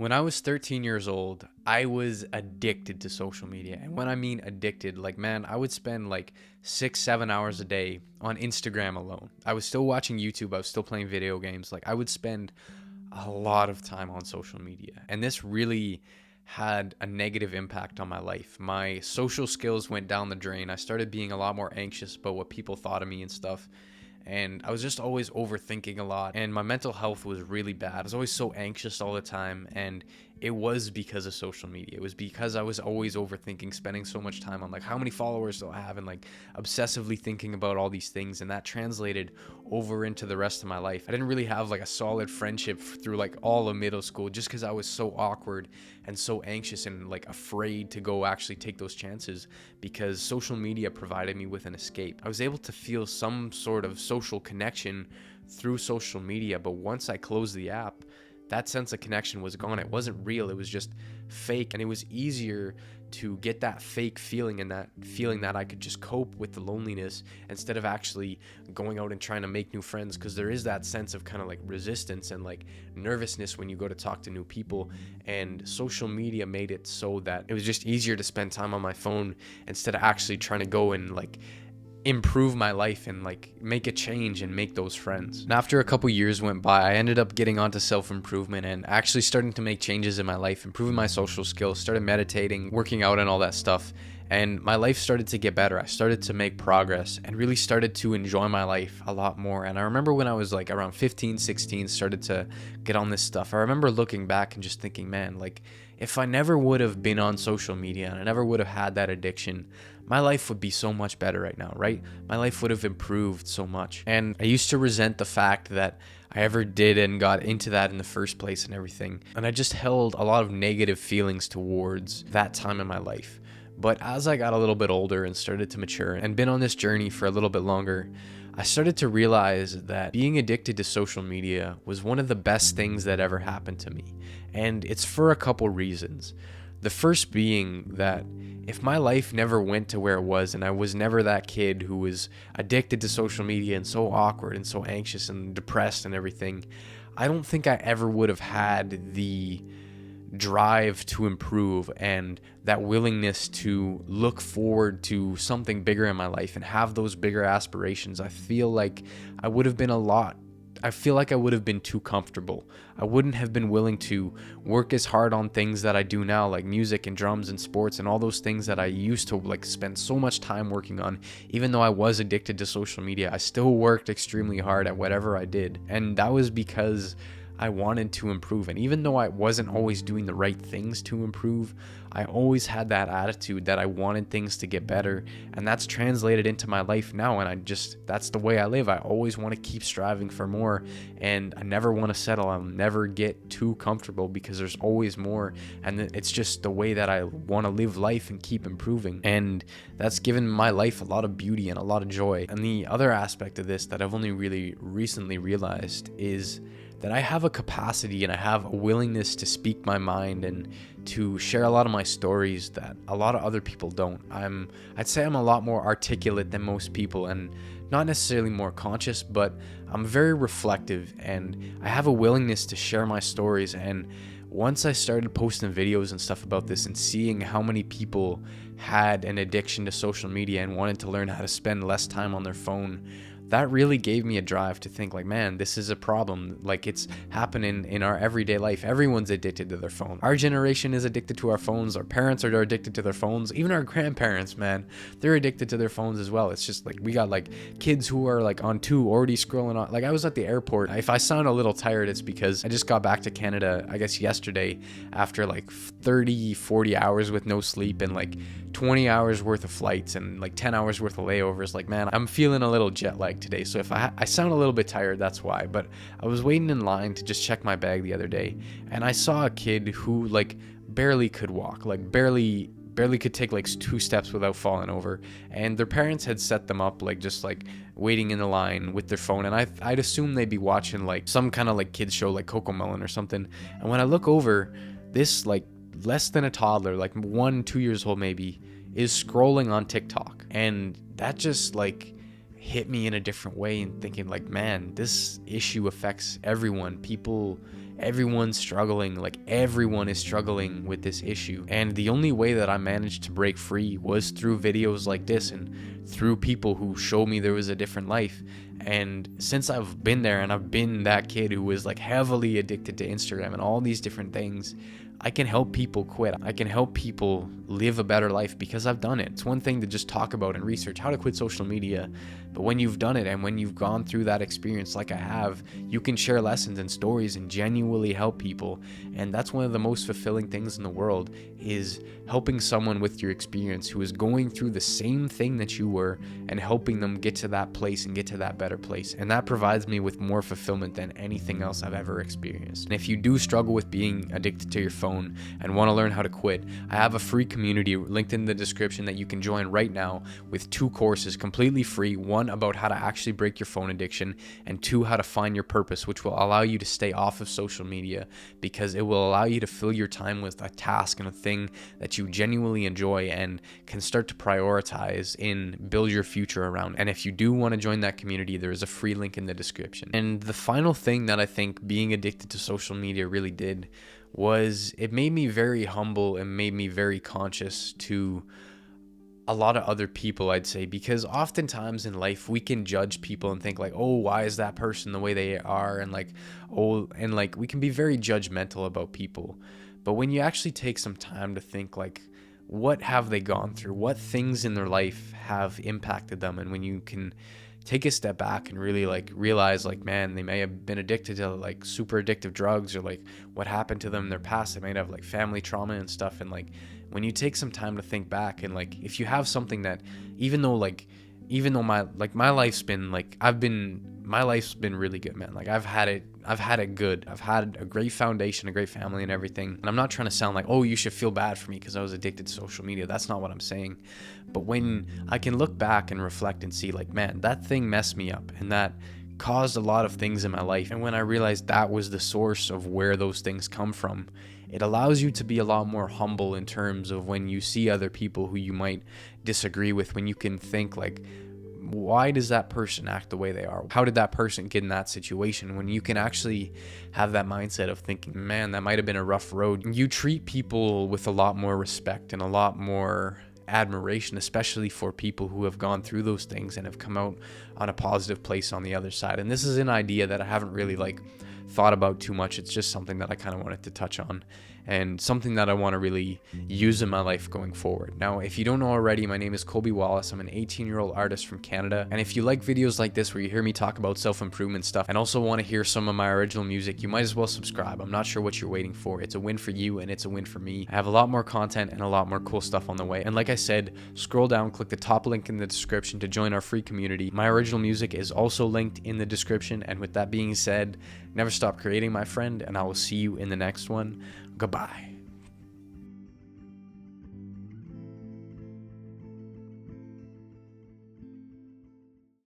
When I was 13 years old, I was addicted to social media. And when I mean addicted, like, man, I would spend like 6, 7 hours a day on Instagram alone. I was still watching YouTube, I was still playing video games. Like, I would spend a lot of time on social media. And this really had a negative impact on my life. My social skills went down the drain. I started being a lot more anxious about what people thought of me and stuff. And I was just always overthinking a lot, and my mental health was really bad. I was always so anxious all the time, and it was because of social media. It was because I was always overthinking, spending so much time on like how many followers do I have, and like obsessively thinking about all these things, and that translated over into the rest of my life. I didn't really have like a solid friendship through like all of middle school, just because I was so awkward and so anxious and like afraid to go actually take those chances, because social media provided me with an escape. I was able to feel some sort of social connection through social media, but once I closed the app, that sense of connection was gone. It wasn't real. It was just fake. And it was easier to get that fake feeling and that feeling that I could just cope with the loneliness instead of actually going out and trying to make new friends. Because there is that sense of kind of like resistance and like nervousness when you go to talk to new people. And social media made it so that it was just easier to spend time on my phone instead of actually trying to go and like improve my life and like make a change and make those friends. And after a couple years went by, I ended up getting onto self-improvement and actually starting to make changes in my life, improving my social skills, started meditating, working out and all that stuff. And my life started to get better. I started to make progress and really started to enjoy my life a lot more. And I remember when I was like around 15, 16, started to get on this stuff. I remember looking back and just thinking, man, like if I never would have been on social media and I never would have had that addiction, my life would be so much better right now, right? My life would have improved so much. And I used to resent the fact that I ever did and got into that in the first place and everything. And I just held a lot of negative feelings towards that time in my life. But as I got a little bit older and started to mature and been on this journey for a little bit longer, I started to realize that being addicted to social media was one of the best things that ever happened to me. And it's for a couple reasons. The first being that if my life never went to where it was and I was never that kid who was addicted to social media and so awkward and so anxious and depressed and everything, I don't think I ever would have had the drive to improve and that willingness to look forward to something bigger in my life and have those bigger aspirations. I feel like I would have been too comfortable. I wouldn't have been willing to work as hard on things that I do now, like music and drums and sports and all those things that I used to like spend so much time working on. Even though I was addicted to social media, I still worked extremely hard at whatever I did. And that was because I wanted to improve. And even though I wasn't always doing the right things to improve, I always had that attitude that I wanted things to get better. And that's translated into my life now. And that's the way I live. I always want to keep striving for more. And I never want to settle. I'll never get too comfortable because there's always more. And it's just the way that I want to live life and keep improving. And that's given my life a lot of beauty and a lot of joy. And the other aspect of this that I've only really recently realized is that I have a capacity and I have a willingness to speak my mind and to share a lot of my stories that a lot of other people don't. I'd say I'm a lot more articulate than most people and not necessarily more conscious, but I'm very reflective and I have a willingness to share my stories. And once I started posting videos and stuff about this and seeing how many people had an addiction to social media and wanted to learn how to spend less time on their phone, that really gave me a drive to think like, man, this is a problem. Like it's happening in our everyday life. Everyone's addicted to their phone. Our generation is addicted to our phones. Our parents are addicted to their phones. Even our grandparents, man, they're addicted to their phones as well. It's just like we got like kids who are like on two already scrolling on. Like I was at the airport. If I sound a little tired, it's because I just got back to Canada, I guess yesterday, after like 30, 40 hours with no sleep and like 20 hours worth of flights and like 10 hours worth of layovers. Like, man, I'm feeling a little jet lagged today. So if I sound a little bit tired, that's why. But I was waiting in line to just check my bag the other day, and I saw a kid who like barely could walk, like barely could take like 2 steps without falling over. And their parents had set them up like just like waiting in the line with their phone. And I'd assume they'd be watching like some kind of like kids show like CoComelon or something. And when I look over, this like less than a toddler, like 1-2 years old maybe, is scrolling on TikTok. And that just like hit me in a different way and thinking like, man, this issue affects everyone. People everyone's struggling. Like, everyone is struggling with this issue. And the only way that I managed to break free was through videos like this and through people who showed me there was a different life. And since I've been there and I've been that kid who was like heavily addicted to Instagram and all these different things, I can help people quit. I can help people live a better life because I've done it. It's one thing to just talk about and research how to quit social media, but when you've done it and when you've gone through that experience like I have, you can share lessons and stories and genuinely help people. And that's one of the most fulfilling things in the world, is helping someone with your experience who is going through the same thing that you were and helping them get to that place and get to that better place. And that provides me with more fulfillment than anything else I've ever experienced. And if you do struggle with being addicted to your phone and want to learn how to quit, I have a free community linked in the description that you can join right now with 2 courses completely free. 1 about how to actually break your phone addiction, and 2 how to find your purpose, which will allow you to stay off of social media, because it will allow you to fill your time with a task and a thing that you genuinely enjoy and can start to prioritize and build your future around. And if you do want to join that community, there is a free link in the description. And the final thing that I think being addicted to social media really did was it made me very humble and made me very conscious to a lot of other people, I'd say, because oftentimes in life we can judge people and think like, oh, why is that person the way they are? And like, oh, and like we can be very judgmental about people. But when you actually take some time to think like, what have they gone through? What things in their life have impacted them? And when you can take a step back and really like realize like, man, they may have been addicted to like super addictive drugs, or like what happened to them in their past, they might have like family trauma and stuff. And like when you take some time to think back, and like if you have something that, even though my life's been like, my life's been really good, man. Like I've had it good. I've had a great foundation, a great family and everything. And I'm not trying to sound like, oh, you should feel bad for me because I was addicted to social media. That's not what I'm saying. But when I can look back and reflect and see like, man, that thing messed me up and that caused a lot of things in my life. And when I realized that was the source of where those things come from, it allows you to be a lot more humble in terms of when you see other people who you might disagree with, when you can think like, why does that person act the way they are? How did that person get in that situation? When you can actually have that mindset of thinking, man, that might have been a rough road. You treat people with a lot more respect and a lot more admiration, especially for people who have gone through those things and have come out on a positive place on the other side. And this is an idea that I haven't really like thought about too much. It's just something that I kind of wanted to touch on, and something that I want to really use in my life going forward. Now, if you don't know already, my name is Colby Wallace. I'm an 18-year-old artist from Canada. And if you like videos like this where you hear me talk about self-improvement stuff and also want to hear some of my original music, you might as well subscribe. I'm not sure what you're waiting for. It's a win for you and it's a win for me. I have a lot more content and a lot more cool stuff on the way. And like I said, scroll down, click the top link in the description to join our free community. My original music is also linked in the description. And with that being said, never stop creating, my friend, and I will see you in the next one. Goodbye.